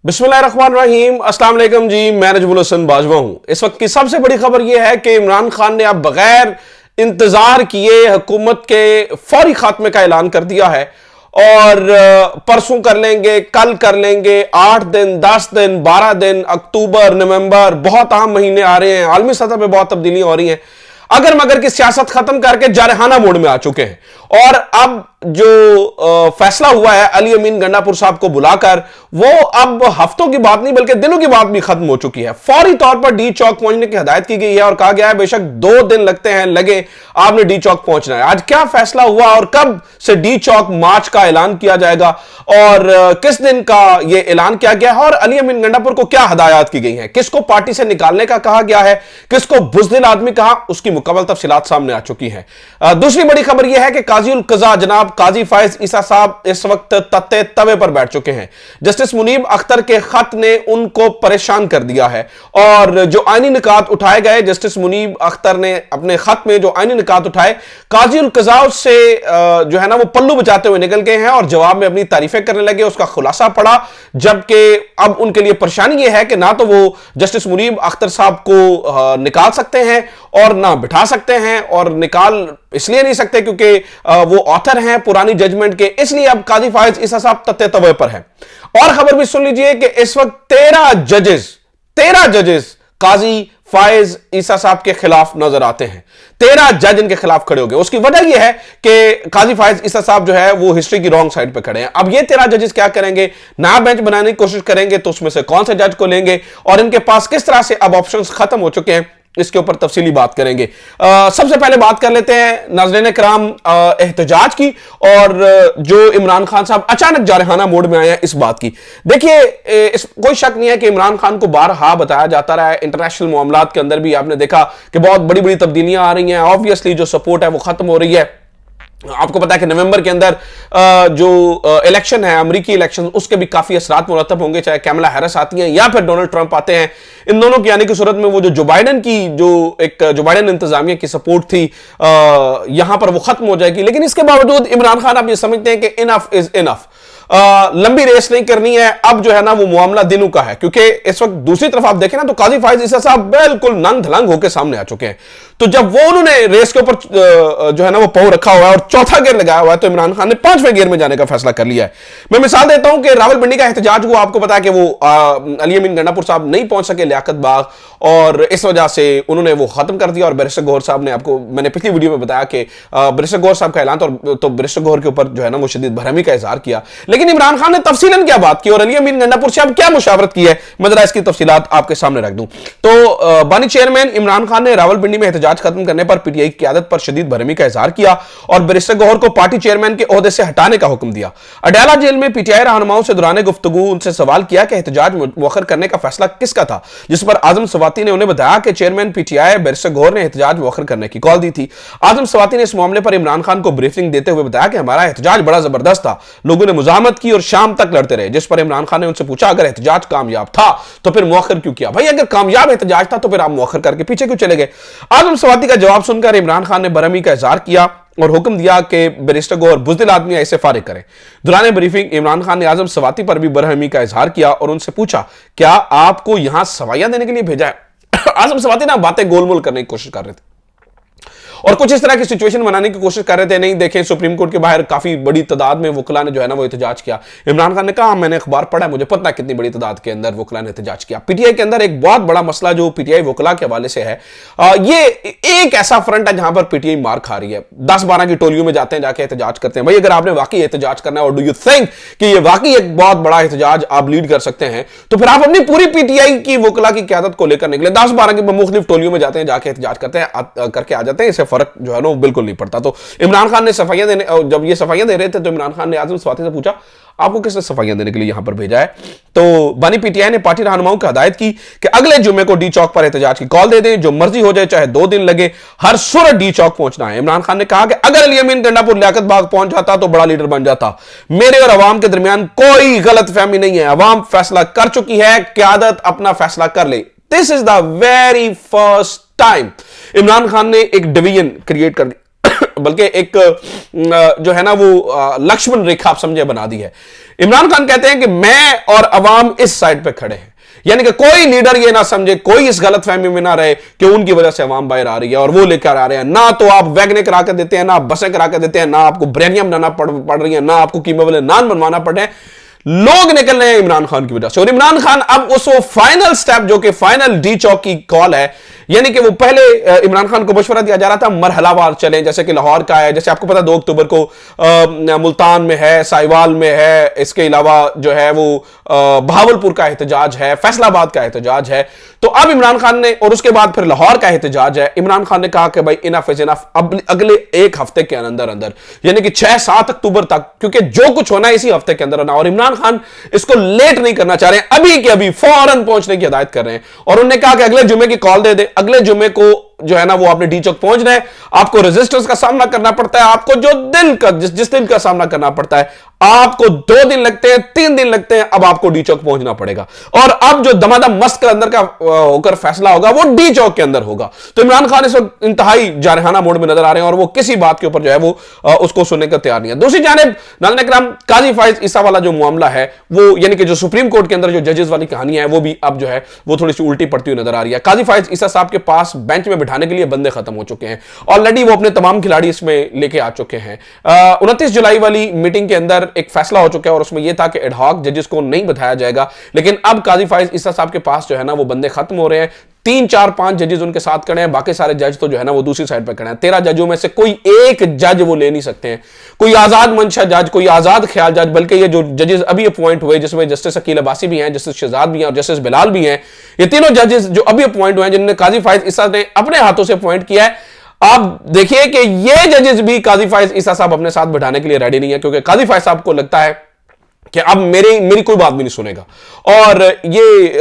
बिस्मिल्लाहिर्रहमानिर्रहीम, अस्सलाम वालेकुम जी। मैं नजमुल हसन बाजवा हूं। इस वक्त की सबसे बड़ी खबर यह है कि इमरान खान ने अब बगैर इंतजार किए हुकूमत के फौरी खात्मे का ऐलान कर दिया है और परसों कर लेंगे, कल कर लेंगे, 8 दिन, 10 दिन, 12 दिन, अक्टूबर, नवंबर, बहुत अहम महीने आ रहे हैं। आलमी सतह पर बहुत तब्दीलियां हो रही हैं। अगर मगर की सियासत खत्म करके जारहाना मोड में आ चुके हैं और अब जो फैसला हुआ है अली अमीन गंडापुर साहब को बुलाकर, वो अब हफ्तों की बात नहीं बल्कि दिनों की बात भी खत्म हो चुकी है। फौरी तौर पर डी चौक पहुंचने की हिदायत की गई है और कहा गया है बेशक 2 दिन लगते हैं, लगे, आपने डी चौक पहुंचना है। आज क्या फैसला हुआ और कब से डी चौक मार्च का ऐलान किया जाएगा और किस दिन का यह ऐलान किया गया है और अली अमीन गंडापुर को क्या हदायत की गई है, किसको पार्टी से निकालने का कहा गया है, किसको बुज़दिल आदमी कहा, उसकी मुकम्मल तफसीलात सामने आ चुकी है। दूसरी बड़ी खबर यह है कि काजी उल कज़ा जनाब काजी फायज ईसा साहब इस वक्त तत्ते तवे पर बैठ चुके हैं। जस्टिस मुनीब अख्तर के खत ने उनको परेशान कर दिया है और जो आईनी निकात उठाए गए, जस्टिस मुनीब अख्तर ने अपने खत में जो आईनी निकात उठाए, काजी उल कज़ा से जो है ना वो पल्लू बचाते हुए निकल गए हैं और जवाब में अपनी तारीफें करने लगे। उसका खुलासा पड़ा, जबकि अब उनके लिए परेशानी यह है कि ना तो वो जस्टिस मुनीब अख्तर साहब को निकाल सकते हैं और ना बिठा सकते हैं, और निकाल इसलिए नहीं सकते क्योंकि वो ऑथर हैं पुरानी जजमेंट के, इसलिए अब काजी फायज ईसा साहब तत्ते तवे पर है। और खबर भी सुन लीजिए कि इस वक्त 13 जजेस काजी फायज ईसा साहब के खिलाफ नजर आते हैं। 13 जज इनके खिलाफ खड़े हो गए। उसकी वजह यह है कि काजी फायज ईसा साहब जो है वो हिस्ट्री की रॉन्ग साइड पे खड़े हैं। अब ये 13 जजेस क्या करेंगे, नया बेंच बनाने की कोशिश करेंगे तो उसमें से कौन से जज को लेंगे और इनके पास किस तरह से अब ऑप्शंस खत्म हो चुके हैं, इसके ऊपर तफसीली बात करेंगे। सबसे पहले बात कर लेते हैं नाज़रीन किराम एहतजाज की और जो इमरान खान साहब अचानक जारहाना मोड में आए हैं इस बात की। देखिए, कोई शक नहीं है कि इमरान खान को बारहा बताया जाता रहा है, इंटरनेशनल मामलात के अंदर भी आपने देखा कि बहुत बड़ी बड़ी तब्दीलियां आ रही हैं। ऑब्वियसली जो सपोर्ट है वो खत्म हो रही है। आपको पता है कि नवंबर के अंदर जो इलेक्शन है, अमेरिकी इलेक्शन, उसके भी काफी असरात मुरतब होंगे, चाहे कैमला हैरिस आती हैं या फिर डोनाल्ड ट्रंप आते हैं। इन दोनों की आने की सूरत में वो जो बाइडेन इंतजामिया की सपोर्ट थी यहां पर वो खत्म हो जाएगी। लेकिन इसके बावजूद इमरान खान आप ये समझते हैं कि इनफ इज इनफ, लंबी रेस नहीं करनी है। अब जो है ना वो मामला दिनों का है, क्योंकि इस वक्त दूसरी तरफ आप देखें ना तो काजी फायज ईसा साहब बिल्कुल नंग धलंग होकर सामने आ चुके हैं। तो जब वो उन्होंने रेस के ऊपर जो है ना वो पांव रखा हुआ है और चौथा गियर लगाया हुआ है, तो इमरान खान ने 5वें गियर में जाने का फैसला कर लिया है। मैं मिसाल देता हूं कि रावलपिंडी का एहतजाज हुआ, आपको पता है कि वो अली अमीन गंडापुर साहब नहीं पहुंच सके लियाकत बाग, और इस वजह से उन्होंने वो खत्म कर दिया। और बैरिस्टर गौहर साहब ने, आपको मैंने पिछली वीडियो में बताया कि बैरिस्टर गौहर साहब का ऐलान तो बैरिस्टर गौहर के ऊपर जो है ना वो शदीद बरहमी का इजहार किया। लेकिन इमरान खान ने तफसीलन क्या बात की और अली अमीन गंडापुर से अब क्या मुशावरत की है, मैं जरा इसकी तफसीलात आपके सामने रख दूं। तो बानी चेयरमैन इमरान खान ने रावलपिंडी में एहतजाज खत्म करने पर पीटीआई की क़यादत पर शदीद बरहमी का इजहार किया और बैरिस्टर गौहर को पार्टी चेयरमैन के ओहदे से हटाने का हुक्म दिया। अडयाला जेल में पीटीआई रहनुमाओं से दौरान गुफ्तगू उनसे सवाल किया कि एहतजाज मुअख्खर करने का फैसला किसका था, जिस पर आजम सवाती ने उन्हें बताया कि चेयरमैन पीटीआई बैरिस्टर गौहर ने एहतजाज मुअख्खर करने की कॉल दी थी। आजम सवाती ने इस मामले पर इमरान खान को ब्रीफिंग देते हुए बताया कि हमारा एहतजाज बड़ा जबरदस्त था, लोगों ने मुजाहमत की और शाम तक लड़ते रहे। जिस पर इमरान खान ने उनसे पूछा अगर एहतजाज कामयाब था तो फिर मुअख्खर क्यों किया? भाई अगर कामयाब एहतजाज था तो फिर आप मुअख्खर करके पीछे क्यों चले गए? आजम सवाती का जवाब सुनकर इमरान खान ने बरहमी का इजहार किया और हुक्म दिया कि बैरिस्टर गौहर बुज़दिल आदमी ऐसे फारिग करें। दौरान ब्रीफिंग इमरान खान ने आजम सवाती पर भी बरहमी का इजहार किया और उनसे पूछा क्या आपको यहां सवाइयां देने के लिए भेजा है? आजम सवाती ना बातें गोलमोल करने की कोशिश कर रहे थे और कुछ इस तरह की सिचुएशन बनाने की कोशिश कर रहे थे। नहीं, देखें, सुप्रीम कोर्ट के बाहर काफी बड़ी तादाद में वकला ने जो है ना वो एहतजाज किया। इमरान खान ने कहा मैंने अखबार पढ़ा, मुझे पता है कितनी बड़ी तादाद के अंदर वकला ने एहतजाज किया। पीटीआई के अंदर एक बहुत बड़ा मसला जो पीटीआई वकला के हवाले से है, ये एक ऐसा फ्रंट है जहां पर पीटीआई मार खा रही है। 10-12 की टोलियों में जाते हैं, जाके एहतजाज करते हैं। भाई अगर आपने वाकई एहतजाज करना है और डू यू थिंक कि ये वाकई एक बहुत बड़ा एहतजाज आप लीड कर सकते हैं, तो फिर आप अपनी पूरी पीटीआई की वकला की क़यादत को लेकर निकले। 10-12 की मुख्तलिफ टोलियों में जाते हैं, जाके एहतजाज करते हैं, करके आ जाते हैं। इससे फर्क जो है ना बिल्कुल नहीं पड़ता। तो इमरान खान ने सफाइयां देने, जब ये सफाइयां दे रहे थे तो इमरान खान ने आजम सवाती से पूछा आपको किसने सफाइयां देने के लिए यहां पर भेजा है? तो बानी पीटीआई ने पार्टी रहनुमाओं को हदायत की कि अगले जुम्मे को डी चौक पर एहतजाज की कॉल दे दें, जो मर्जी हो जाए, चाहे 2 दिन लगे, हर सूरत डी चौक पहुंचना है। इमरान खान ने कहा कि अगर अली अमीन गंडापुर लियाकत बाग पहुंच जाता तो बड़ा लीडर बन जाता। मेरे और अवाम के दरमियान कोई गलत फहमी नहीं है, अवाम फैसला कर चुकी है, क़यादत अपना फैसला कर ले। This is the very first time Imran Khan ने एक डिवीजन क्रिएट कर दी बल्कि एक जो है ना वो लक्ष्मण रेखा आप समझे बना दी है। इमरान खान कहते हैं कि मैं और अवाम इस साइड पे खड़े हैं, यानी कि कोई लीडर ये ना समझे, कोई इस गलतफहमी में ना रहे कि उनकी वजह से अवाम बाहर आ रही है और वो लेकर आ रहे हैं। ना तो आप वैगनें करा के देते हैं, ना बसें करा के देते हैं, ना आपको बिरयानियां बनाना पड़ रही है, ना आपको कीमे वाले नान बनवाना पड़ रहे हैं। लोग निकल रहे हैं इमरान खान की वजह से। और इमरान खान अब उस वो फाइनल स्टेप जो कि फाइनल डी चौक की कॉल है, यानी कि वो पहले इमरान खान को मशवरा दिया जा रहा था मरहलावार चलें, जैसे कि लाहौर का है, जैसे आपको पता 2 अक्टूबर को मुल्तान में है, साहिवाल में है, इसके अलावा जो है वो बहावलपुर का एहतजाज है, फैसलाबाद का एहतजाज है। तो अब इमरान खान ने, और उसके बाद फिर लाहौर का एहतजाज है, इमरान खान ने कहा कि भाई इनफ इज इनफ, अब अगले 1 हफ्ते के अंदर अंदर, यानी कि 6-7 अक्टूबर तक, क्योंकि जो कुछ होना है इसी हफ्ते के अंदर होना, और इमरान खान इसको लेट नहीं करना चाह रहे हैं, अभी के अभी फौरन पहुंचने की हिदायत कर रहे हैं। और उन्होंने कहा कि अगले जुमे की कॉल दे दे, अगले जुमे को जो है ना वो आपने डी चौक पहुंचना है। आपको रेजिस्टेंस का सामना करना पड़ता है, आपको जो दिल का जिस दिल का सामना करना पड़ता है, आपको 2 दिन लगते हैं, 3 दिन लगते हैं, अब आपको डी चौक पहुंचना पड़ेगा। और अब जो दमादम मस्त के अंदर का होकर फैसला होगा वो डी चौक के अंदर होगा। तो इमरान खान इस वक्त इंतहाई जारहाना मोड में नजर आ रहे हैं और वो किसी बात के ऊपर जो है वो उसको सुनने का तैयार नहीं है। दूसरी जानिब नाज़रीन इकराम, काजी फाइज ईसा वाला जो मामला है वो, यानी कि जो सुप्रीम कोर्ट के अंदर जो जजेस वाली कहानी है वो भी अब जो है वो थोड़ी सी उल्टी पड़ती हुई नजर आ रही है। काजी फाइज ईसा साहब के पास बेंच में बिठाने के लिए बंदे खत्म हो चुके हैं, ऑलरेडी वो अपने तमाम खिलाड़ी इसमें लेके आ चुके हैं। 29 जुलाई वाली मीटिंग के अंदर एक फैसला हो चुका है और उसमें यह था कि एडहॉक जजेस को नहीं बिठाया जाएगा, लेकिन अब काजी फाइज ईसा साहब के पास जो है ना वो बंदे खत्म हो रहे हैं। 3, 4, 5 जजेस उनके साथ खड़े हैं, बाकी सारे जज तो जो है ना वो दूसरी साइड पर खड़े हैं। 13 जजों में से कोई एक जज वो ले नहीं सकते हैं, कोई आजाद मंशा जज, कोई आजाद ख्याल जज, बल्कि ये जो जजेस अभी अपॉइंट हुए, जिसमें जस्टिस अकील अब्बासी भी हैं, जस्टिस शहजाद भी हैं और जस्टिस बिलाल भी हैं, ये तीनों जजेस जो अभी अपॉइंट हुए हैं, जिन्होंने काजी फाइज ईसा ने अपने हाथों से अपॉइंट किया है, आप देखिए कि ये जजेस भी काजी फाइज ईसा साहब अपने साथ बिठाने के लिए रेडी नहीं है, क्योंकि काजी फाइज साहब को लगता है कि अब मेरी कोई बात भी नहीं सुनेगा। और ये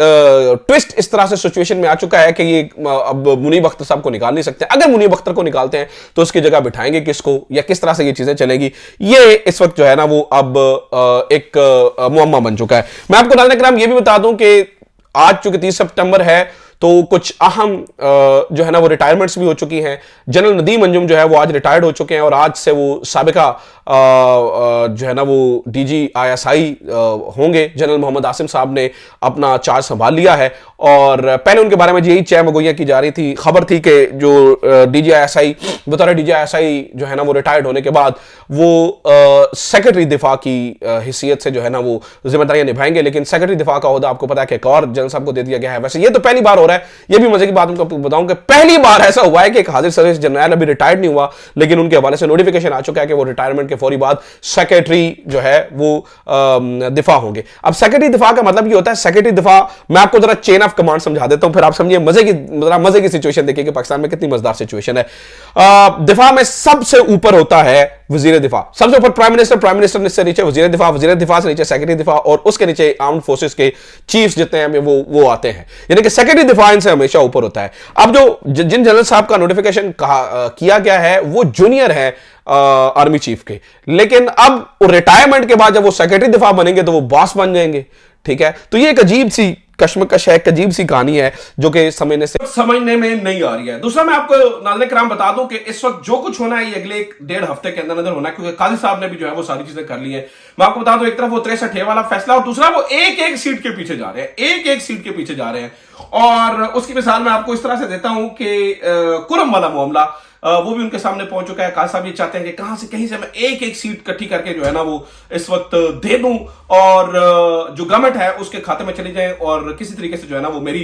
ट्विस्ट इस तरह से सिचुएशन में आ चुका है कि ये अब मुनीब अख्तर साहब को निकाल नहीं सकते। अगर मुनीब अख्तर को निकालते हैं तो उसकी जगह बिठाएंगे किसको, या किस तरह से ये चीजें चलेगी, ये इस वक्त जो है ना वो अब एक मुअम्मा बन चुका है। मैं आपको नाज़रीन इकराम ये भी बता दूं कि आज चूंकि 30 सितंबर है तो कुछ अहम जो है ना वो रिटायरमेंट्स भी हो चुकी हैं। जनरल नदीम अंजुम जो है वो आज रिटायर्ड हो चुके हैं और आज से वो साबिका जो है ना वो डीजी ISI होंगे। जनरल मोहम्मद आसिम साहब ने अपना चार्ज संभाल लिया है और पहले उनके बारे में यही चहमगोइयां की जा रही थी। खबर थी कि जो डीजी ISI बतौर डीजी ISI जो है ना वो रिटायर्ड होने के बाद वो सेक्रेटरी दिफा की हैसियत से जो है ना वो जिम्मेदारियां निभाएंगे, लेकिन सेक्रेटरी दिफा का ओहदा आपको पता है कि एक और जनरल साहब को दे दिया गया है। वैसे ये तो पहली बार हो रहा है, ये भी मजे की बात उनको बताऊं कि पहली बार ऐसा हुआ है कि एक हाजिर सर्विस जनरल अभी रिटायर्ड नहीं हुआ, लेकिन उनके हवाले से नोटिफिकेशन आ चुका है कि वो रिटायरमेंट के फौरी बाद सेक्रेटरी जो है वो दिफा होंगे। अब सेक्रेटरी दिफा का मतलब ये होता है, सेक्रेटरी दिफा, मैं आपको जरा चेन ऑफ कमांड समझा देता हूं, फिर आप समझिए मजे की सिचुएशन देखिए कि पाकिस्तान में कितनी मजेदार सिचुएशन है। दिफा में सबसे ऊपर होता है वजीर दिफा, सबसे ऊपर प्राइम मिनिस्टर से नीचे वजीर दिफा से नीचे सेक्रेटरी दिफा और उसके नीचे आर्म्ड फोर्सेस के चीफ्स जितने हैं वो आते हैं, यानी कि सेक्रेटरी दिफा इनसे हमेशा ऊपर होता है। अब जो जिन जनरल साहब का नोटिफिकेशन किया गया है वो जूनियर है आर्मी चीफ के, लेकिन अब रिटायरमेंट के बाद जब वो सेक्रेटरी दिफा बनेंगे तो वो बॉस बन जाएंगे। ठीक है, तो ये एक अजीब सी कश्मकश है, एक अजीब सी कहानी है जो कि समझने में नहीं आ रही है। दूसरा मैं आपको नाज़रीन किराम बता दूं कि इस वक्त जो कुछ होना है ये अगले 1.5 हफ्ते के अंदर होना है, क्योंकि काजी साहब ने भी जो है वो सारी चीजें कर ली है। मैं आपको बता दूं, एक तरफ वो 63 वाला फैसला और दूसरा वो एक सीट के पीछे जा रहे हैं, एक सीट के पीछे जा रहे हैं। और उसकी मिसाल मैं आपको इस तरह से देता हूं कि कुरम वाला मामला वो भी उनके सामने पहुंच चुका है। काजी साहब ये चाहते हैं कि कहां से कहीं से मैं एक सीट इकट्ठी करके जो है ना वो इस वक्त दे दूं और जो गवर्नमेंट है उसके खाते में चली जाए और किसी तरीके से जो है ना वो मेरी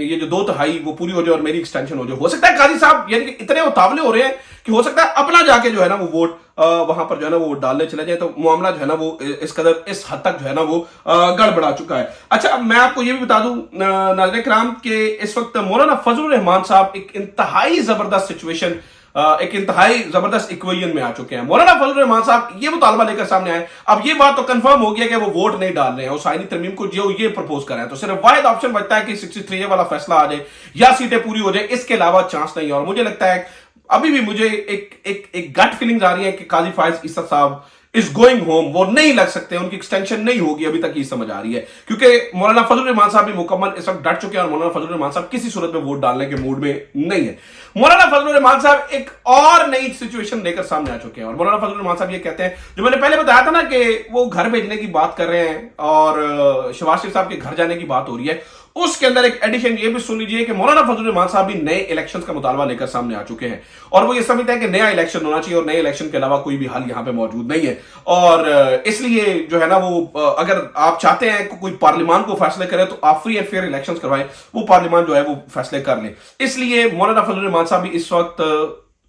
ये जो 2/3 वो पूरी हो जाए और मेरी एक्सटेंशन हो जाए। हो सकता है काजी साहब यानी कि इतने उतावले हो रहे हैं कि हो सकता है अपना जाके जो है ना वो वोट वहां पर जो है ना वो डालने चले जाए, तो मामला जो है ना वो इस कदर इस हद तक जो है ना वो गड़बड़ा चुका है। अच्छा, मैं आपको ये भी बता दूं नाज़रीन किराम कि इस वक्त मौलाना फजलुर रहमान साहब एक इंतहाई जबरदस्त सिचुएशन, एक इंतहाई जबरदस्त इक्वेशन में आ चुके हैं। मौलाना फजलुर रहमान साहब ये मुतालबा लेकर सामने आए। अब ये बात तो कंफर्म हो गया कि वो वोट नहीं डाल रहे हैं, उस आईनी तरमीम को जो ये प्रपोज कर रहे हैं, तो सिर्फ वाहिद ऑप्शन बचता है कि 63 वाला फैसला आ जाए या सीटें पूरी हो जाए, इसके अलावा चांस नहीं है। और मुझे लगता है अभी भी मुझे एक गट फीलिंग आ रही है कि काजी फाइज ईसा साहब इज गोइंग होम, वो नहीं लग सकते, उनकी एक्सटेंशन नहीं होगी, अभी तक ये समझ आ रही है, क्योंकि मौलाना फजलुर रहमान साहब भी मुकम्मल इस वक्त डट चुके हैं और मौलाना फजलुर रहमान साहब किसी सूरत में वोट डालने के मूड में नहीं है। मौलाना फजलुर रहमान साहब एक और नई सिचुएशन लेकर सामने आ चुके हैं और मौलाना फजलुर रहमान साहब ये कहते हैं, जो मैंने पहले बताया था ना कि वो घर भेजने की बात कर रहे हैं और शहबाज शरीफ साहब के घर जाने की बात हो रही है, उसके अंदर एक एडिशन ये भी सुन लीजिए कि मौलाना फजलुर रहमान साहब भी नए इलेक्शंस का मुतालबा लेकर सामने आ चुके हैं और वो ये समझते हैं कि नया इलेक्शन होना चाहिए और नए इलेक्शन के अलावा कोई भी हल यहां पे मौजूद नहीं है। और इसलिए जो है ना वो अगर आप चाहते हैं कि कोई पार्लियामान को फैसले करे तो आप फ्री एंड फेयर इलेक्शंस करवाएं, वो पार्लियामान जो है वो फैसले कर ले। इसलिए मौलाना फजलुर रहमान साहब भी इस वक्त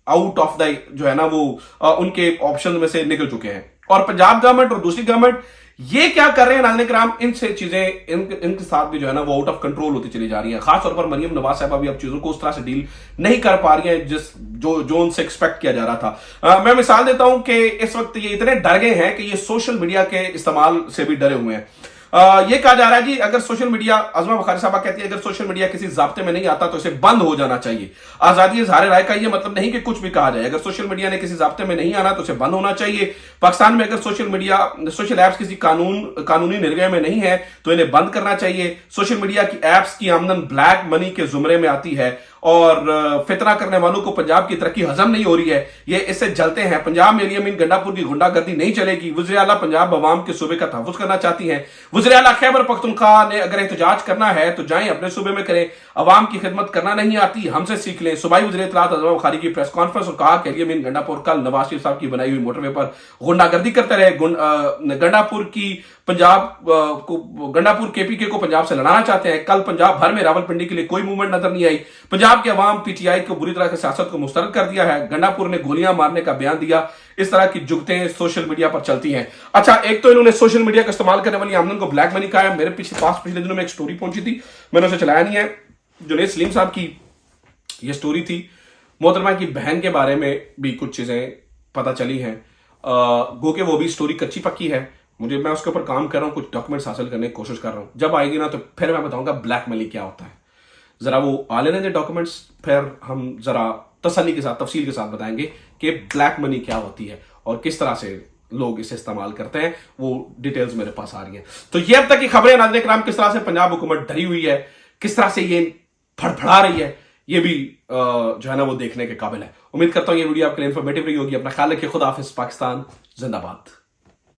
आउट ऑफ द जो है ना वो उनके ऑप्शन में से निकल चुके हैं। और पंजाब गवर्नमेंट और दूसरी गवर्नमेंट ये क्या कर रहे हैं नाज़रीन किराम, इनसे चीजें इनके साथ भी जो है ना वो आउट ऑफ कंट्रोल होती चली जा रही है। खासतौर पर मरियम नवाज साहब भी अब चीजों को उस तरह से डील नहीं कर पा रही है जो उनसे एक्सपेक्ट किया जा रहा था। मैं मिसाल देता हूं कि इस वक्त ये इतने डर गए हैं कि ये सोशल मीडिया के इस्तेमाल से भी डरे हुए हैं। ये कहा जा रहा है जी, अगर सोशल मीडिया, अज़मा बुखारी साहबा कहती है अगर सोशल मीडिया किसी ज़ाब्ते में नहीं आता तो इसे बंद हो जाना चाहिए। आजादी इज़हार राय का ये मतलब नहीं कि कुछ भी कहा जाए, अगर सोशल मीडिया ने किसी ज़ाब्ते में नहीं आना तो इसे बंद होना चाहिए। पाकिस्तान में अगर सोशल ऐप्स किसी कानूनी निर्णय में नहीं है तो इन्हें बंद करना चाहिए। सोशल मीडिया की ऐप्स की आमदन ब्लैक मनी के जुमरे में आती है और फितना करने वालों को पंजाब की तरक्की हजम नहीं हो रही है, ये इससे जलते हैं। पंजाब में अमीन गंडापुर की गुंडागर्दी नहीं चलेगी। वज़ीर आला पंजाब अवाम के सूबे का तहफ़्फ़ुज़ करना चाहती हैं। वज़ीर आला खैबर पख्तूनख्वा ने अगर एहतजाज करना है तो जाएं अपने सूबे में करें, अवाम की खिदमत करना नहीं आती, हमसे सीख लें। सूबाई वज़ीर इत्तलात अज़मा बुखारी की प्रेस कॉन्फ्रेंस और कहा कि अमीन गंडापुर कल नवाज शरीफ साहब की बनाई हुई मोटरवे पर गुंडागर्दी करते रहे। गंडापुर की गंडापुर केपीके को पंजाब से लड़ाना चाहते हैं। कल पंजाब भर में रावलपिंडी के लिए कोई मूवमेंट नजर नहीं आई। पंजाब के अवाम पीटीआई को बुरी तरह से सियासत को मुस्तरद कर दिया है। गंडापुर ने गोलियां मारने का बयान दिया। इस तरह की जुगतें सोशल मीडिया पर चलती हैं। अच्छा, एक तो इन्होंने सोशल मीडिया का इस्तेमाल करने वाली आमदन को ब्लैक मनी कहा है। मेरे पिछले दिनों में एक स्टोरी पहुंची थी, मैंने उसे चलाया नहीं है। जुनैद सलीम साहब की यह स्टोरी थी। मोहतरमा की बहन के बारे में भी कुछ चीजें पता चली हैं, गो के वो भी स्टोरी कच्ची पक्की है। मैं उसके ऊपर काम कर रहा हूं, कुछ डॉक्यूमेंट्स हासिल करने की कोशिश कर रहा हूं। जब आएगी ना तो फिर मैं बताऊंगा ब्लैक मनी क्या होता है। जरा वो आ लेने दें डॉक्यूमेंट्स, फिर हम जरा तसल्ली के साथ, तफसील के साथ बताएंगे कि ब्लैक मनी क्या होती है और किस तरह से लोग इसे इस्तेमाल करते हैं। वो डिटेल्स मेरे पास आ रही हैं। तो ये अब तक की खबरें नाज़रीन किराम, किस तरह से पंजाब हुकूमत डरी हुई है, किस तरह से ये फड़फड़ा रही है, ये भी जो है ना वो देखने के काबिल है। उम्मीद करता हूं ये वीडियो आपके लिए इंफॉर्मेटिव रही होगी। अपना ख्याल रखिए। खुदा हाफिज़। पाकिस्तान जिंदाबाद।